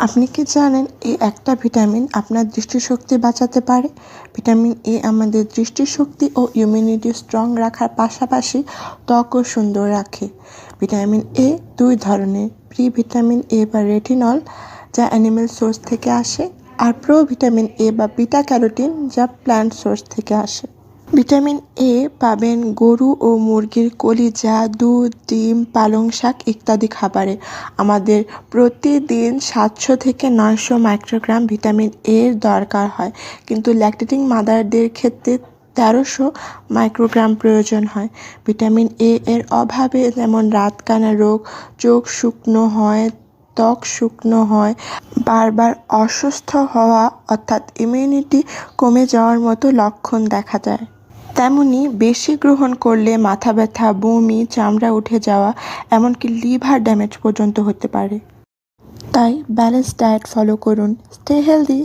আপনি কি জানেন এই একটা ভিটামিন আপনার দৃষ্টিশক্তি বাঁচাতে পারে? ভিটামিন এ আমাদের দৃষ্টিশক্তি ও ইমিউনিটি স্ট্রং রাখার পাশাপাশি ত্বকও সুন্দর রাখে। ভিটামিন এ দুই ধরনের, প্রি ভিটামিন এ বা রেটিনল যা অ্যানিমেল সোর্স থেকে আসে, আর প্রো ভিটামিন এ বা বিটা ক্যারোটিন যা প্ল্যান্ট সোর্স থেকে আসে। ভিটামিন এ পাবেন গরু ও মুরগির কলিজা, দুধ, ডিম, পালং শাক ইত্যাদি খাবারে। আমাদের প্রতিদিন 700 থেকে 900 মাইক্রোগ্রাম ভিটামিন এর দরকার হয়, কিন্তু ল্যাকটেটিং মাদারদের ক্ষেত্রে 1300 মাইক্রোগ্রাম প্রয়োজন হয়। ভিটামিন এ এর অভাবে যেমন রাতকানা রোগ, চোখ শুকনো হয়, ত্বক শুকনো হয়, বারবার অসুস্থ হওয়া অর্থাৎ ইমিউনিটি কমে যাওয়ার মতো লক্ষণ দেখা যায়। তেমনি বেশি গ্রহণ করলে মাথা ব্যথা, বমি, চামড়া উঠে যাওয়া, এমনকি লিভার ড্যামেজ পর্যন্ত হতে পারে। তাই ব্যালেন্স ডায়েট ফলো করুন। Stay healthy.